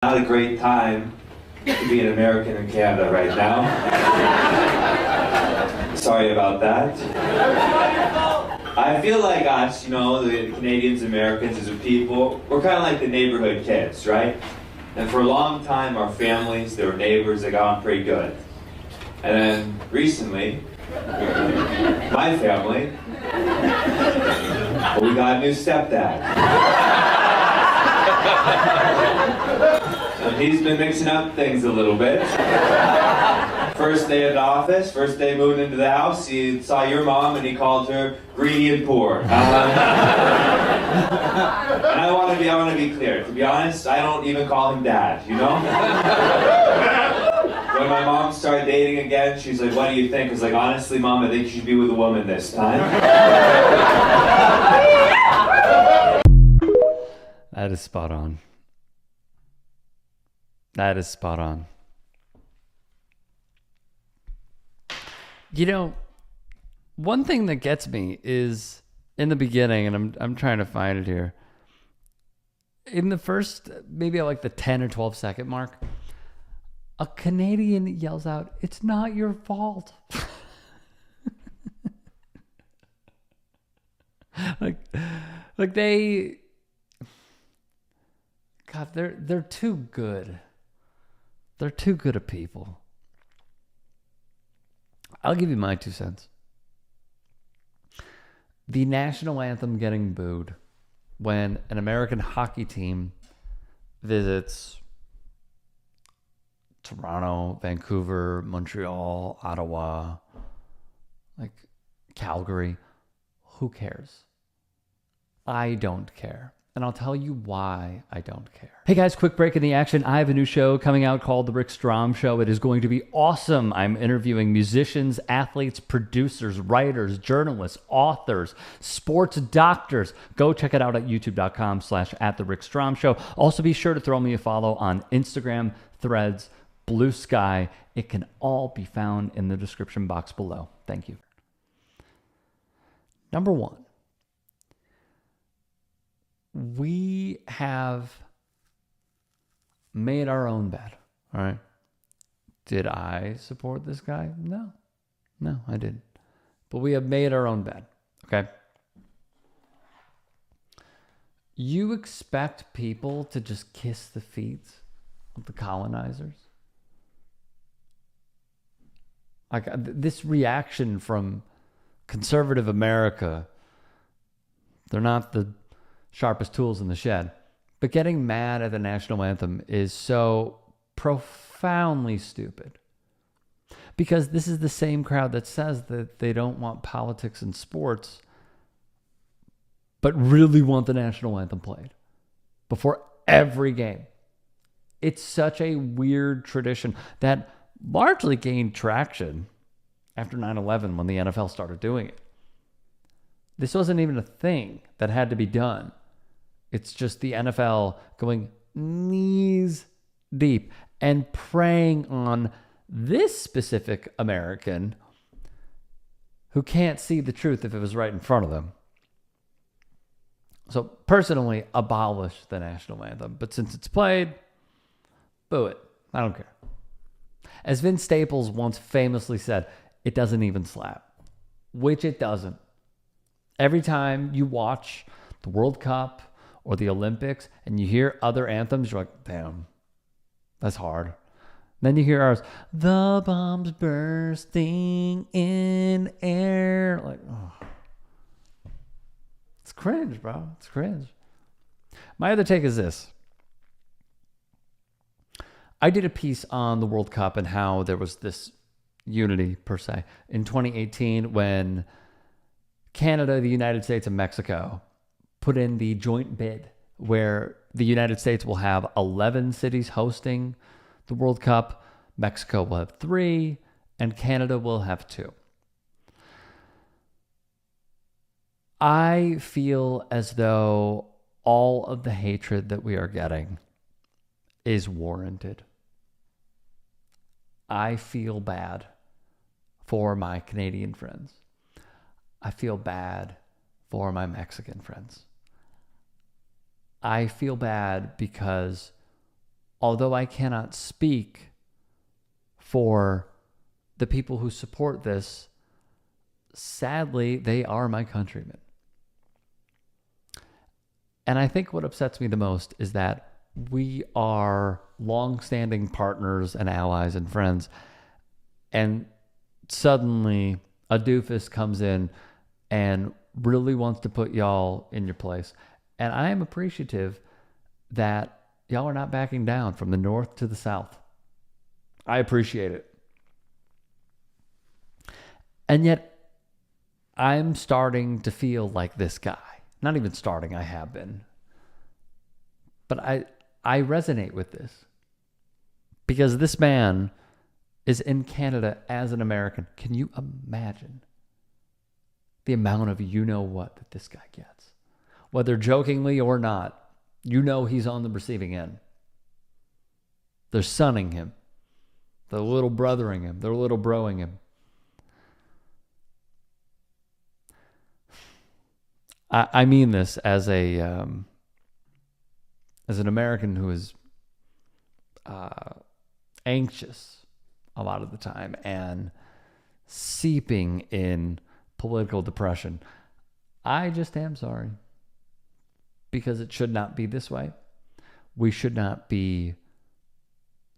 Not a great time to be an American in Canada right now. Sorry about that. I feel like us, the Canadians, Americans as a people, we're kind of like the neighborhood kids, right? And for a long time, our families, they were neighbors, they got on pretty good. And then recently, my family, we got a new stepdad. And he's been mixing up things a little bit. First day at the office, first day moving into the house, he saw your mom and he called her greedy and poor. And I want to be clear. To be honest, I don't even call him dad, When my mom started dating again, she's like, "What do you think?" I was like, "Honestly, Mom, I think you should be with a woman this time." That is spot on. That is spot on. One thing that gets me is in the beginning, and I'm trying to find it here. In the first, maybe at like the 10 or 12 second mark, a Canadian yells out, "It's not your fault." like they, God, they're too good. They're too good at people. I'll give you my 2 cents. The national anthem getting booed when an American hockey team visits Toronto, Vancouver, Montreal, Ottawa, like Calgary. Who cares? I don't care. And I'll tell you why I don't care. Hey guys, quick break in the action. I have a new show coming out called The Rick Strom Show. It is going to be awesome. I'm interviewing musicians, athletes, producers, writers, journalists, authors, sports doctors. Go check it out at youtube.com/@TheRickStromShow. Also be sure to throw me a follow on Instagram, Threads, Blue Sky. It can all be found in the description box below. Thank you. Number one. We have made our own bed, all right? Did I support this guy? No, I didn't. But we have made our own bed, okay? You expect people to just kiss the feet of the colonizers? Like this reaction from conservative America, they're not the sharpest tools in the shed. But getting mad at the national anthem is so profoundly stupid. Because this is the same crowd that says that they don't want politics in sports, but really want the national anthem played before every game. It's such a weird tradition that largely gained traction after 9/11 when the NFL started doing it. This wasn't even a thing that had to be done. It's just the NFL going knees deep and preying on this specific American who can't see the truth if it was right in front of them. So personally, abolish the national anthem. But since it's played, boo it. I don't care. As Vince Staples once famously said, it doesn't even slap. Which it doesn't. Every time you watch the World Cup or the Olympics and you hear other anthems, you're like, damn, that's hard. Then you hear ours, the bombs bursting in air. Like, oh. It's cringe, bro. It's cringe. My other take is this. I did a piece on the World Cup and how there was this unity, per se, in 2018 when Canada, the United States, and Mexico put in the joint bid where the United States will have 11 cities hosting the World Cup, Mexico will have 3, and Canada will have 2. I feel as though all of the hatred that we are getting is warranted. I feel bad for my Canadian friends. I feel bad for my Mexican friends. I feel bad because although I cannot speak for the people who support this, sadly, they are my countrymen. And I think what upsets me the most is that we are long-standing partners and allies and friends, and suddenly a doofus comes in and really wants to put y'all in your place. And I am appreciative that y'all are not backing down from the north to the south. I appreciate it. And yet, I'm starting to feel like this guy. Not even starting, I have been. But I resonate with this. Because this man is in Canada as an American. Can you imagine the amount of you-know-what that this guy gets? Whether jokingly or not, you know he's on the receiving end. They're sunning him. They're little brothering him. They're little broing him. I mean this as an American who is anxious a lot of the time and seeping in political depression. I just am sorry, because it should not be this way. We should not be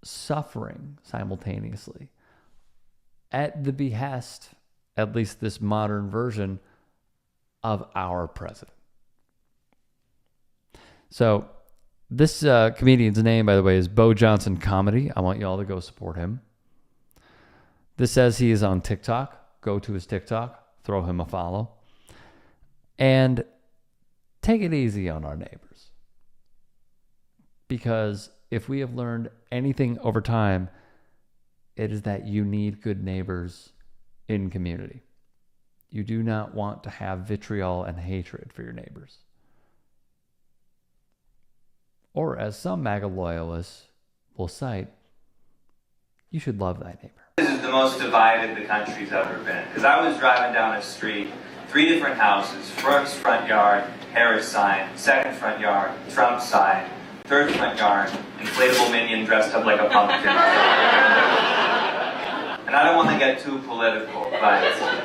suffering simultaneously at the behest, at least this modern version, of our president. So this comedian's name, by the way, is Bo Johnson Comedy. I want you all to go support him. This says he is on TikTok. Go to his TikTok. Throw him a follow. And take it easy on our neighbors. Because if we have learned anything over time, it is that you need good neighbors in community. You do not want to have vitriol and hatred for your neighbors. Or as some MAGA loyalists will cite, you should love thy neighbor. This is the most divided the country's ever been. Because I was driving down a street, 3 different houses, first front yard, Harris sign, second front yard, Trump sign, third front yard, inflatable minion dressed up like a pumpkin. And I don't want to get too political, but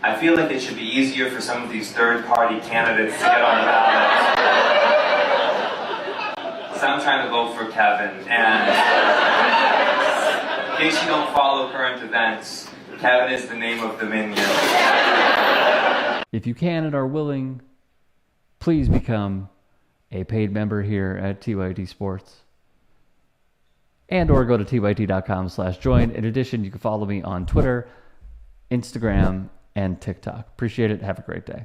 I feel like it should be easier for some of these third-party candidates to get on the ballot. So I'm trying to vote for Kevin, and in case you don't follow current events, Kevin is the name of the minion. If you can and are willing, please become a paid member here at TYT Sports. And or go to tyt.com/join. In addition, you can follow me on Twitter, Instagram, and TikTok. Appreciate it. Have a great day.